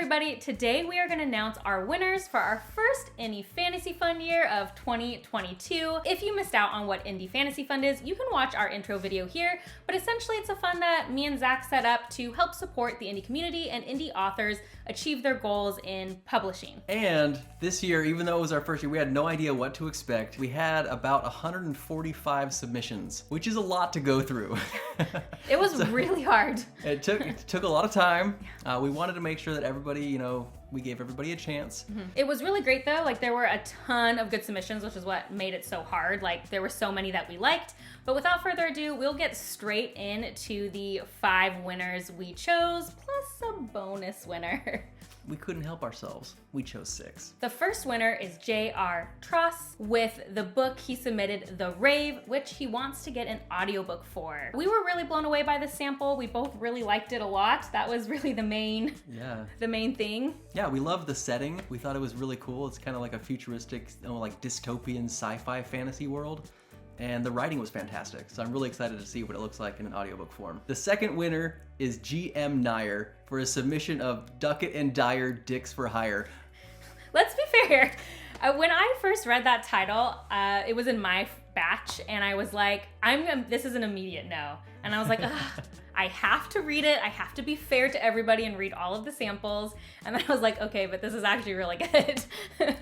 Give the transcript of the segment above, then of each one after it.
everybody, today we are going to announce our winners for our first Indie Fantasy Fund year of 2022. If you missed out on what Indie Fantasy Fund is, you can watch our intro video here, but essentially it's a fund that me and Zach set up to help support the indie community and indie authors achieve their goals in publishing. And this year, even though it was our first year, we had no idea what to expect. We had about 145 submissions, which is a lot to go through. It was really hard. It took a lot of time. We wanted to make sure that everybody, we gave everybody a chance. Mm-hmm. It was really great though. Like, there were a ton of good submissions, which is what made it so hard. Like, there were so many that we liked. But without further ado, we'll get straight into the 5 winners we chose, plus a bonus winner. We couldn't help ourselves. We chose 6. The first winner is J.R. Tross with the book he submitted, The Rave, which he wants to get an audiobook for. We were really blown away by the sample. We both really liked it a lot. That was really the main thing. Yeah, we loved the setting. We thought it was really cool. It's kind of like a futuristic, like dystopian sci-fi fantasy world. And the writing was fantastic, so I'm really excited to see what it looks like in an audiobook form. The second winner is G.M. Nair for a submission of Duckett and Dyer, Dicks for Hire. Let's be fair. When I first read that title, it was in my batch, and I was like, this is an immediate no. And I was like, ugh, I have to read it. I have to be fair to everybody and read all of the samples. And then I was like, okay, but this is actually really good.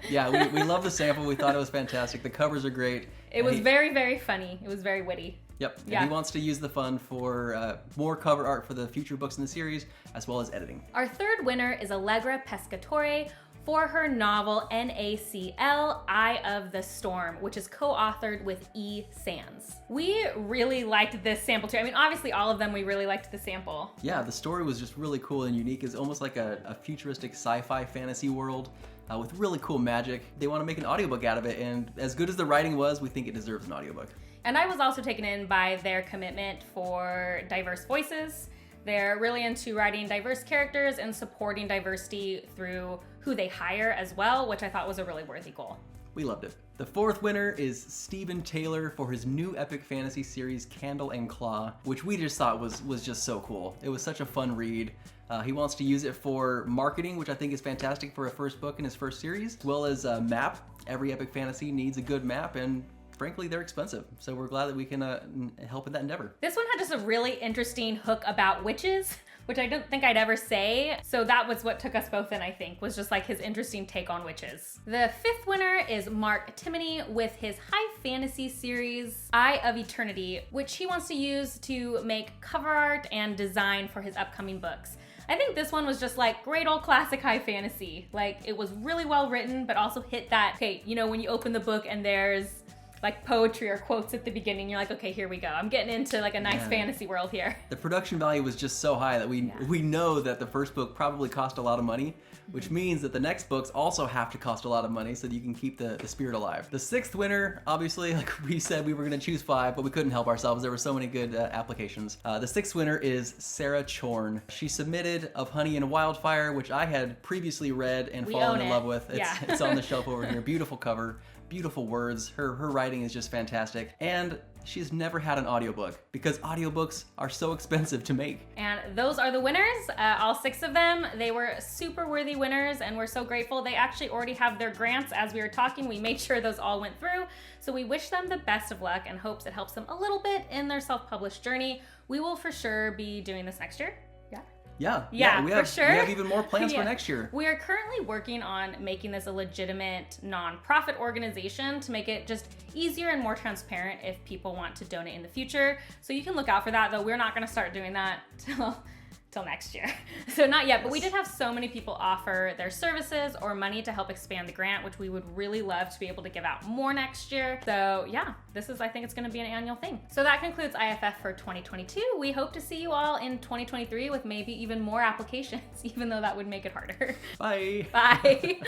Yeah, we love the sample. We thought it was fantastic. The covers are great. It was very, very funny. It was very witty. Yep, yeah. And he wants to use the fund for more cover art for the future books in the series, as well as editing. Our third winner is Allegra Pescatore for her novel NACL, Eye of the Storm, which is co-authored with E. Sands. We really liked this sample too. I mean, obviously all of them, we really liked the sample. Yeah, the story was just really cool and unique. It's almost like a futuristic sci-fi fantasy world with really cool magic. They want to make an audiobook out of it, and as good as the writing was, we think it deserves an audiobook. And I was also taken in by their commitment for diverse voices. They're really into writing diverse characters and supporting diversity through who they hire as well, which I thought was a really worthy goal. We loved it. The fourth winner is Stephen Taylor for his new epic fantasy series, Candle and Claw, which we just thought was just so cool. It was such a fun read. He wants to use it for marketing, which I think is fantastic for a first book in his first series, as well as a map. Every epic fantasy needs a good map, and frankly, they're expensive. So we're glad that we can help in that endeavor. This one had just a really interesting hook about witches, which I don't think I'd ever say. So that was what took us both in, I think, was just like his interesting take on witches. The fifth winner is Mark Timmony with his high fantasy series, Eye of Eternity, which he wants to use to make cover art and design for his upcoming books. I think this one was just like great old classic high fantasy. Like, it was really well written, but also hit that, okay, when you open the book and there's like poetry or quotes at the beginning, you're like, okay, here we go. I'm getting into like a nice fantasy world here. The production value was just so high that we know that the first book probably cost a lot of money, which means that the next books also have to cost a lot of money so that you can keep the spirit alive. The sixth winner, obviously, like we said, we were gonna choose 5, but we couldn't help ourselves. There were so many good applications. The sixth winner is Sarah Chorn. She submitted Of Honey and Wildfire, which I had previously read and fallen in love with. It's on the shelf over here. Beautiful cover. Beautiful words. Her writing is just fantastic. And she's never had an audiobook because audiobooks are so expensive to make. And those are the winners, all 6 of them. They were super worthy winners, and we're so grateful. They actually already have their grants. As we were talking, we made sure those all went through. So we wish them the best of luck and hopes it helps them a little bit in their self-published journey. We will for sure be doing this next year. Yeah, for sure. We have even more plans for next year. We are currently working on making this a legitimate nonprofit organization to make it just easier and more transparent if people want to donate in the future. So you can look out for that, though we're not going to start doing that till next year. So not yet, but we did have so many people offer their services or money to help expand the grant, which we would really love to be able to give out more next year. So yeah, I think it's gonna be an annual thing. So that concludes IFF for 2022. We hope to see you all in 2023 with maybe even more applications, even though that would make it harder. Bye. Bye.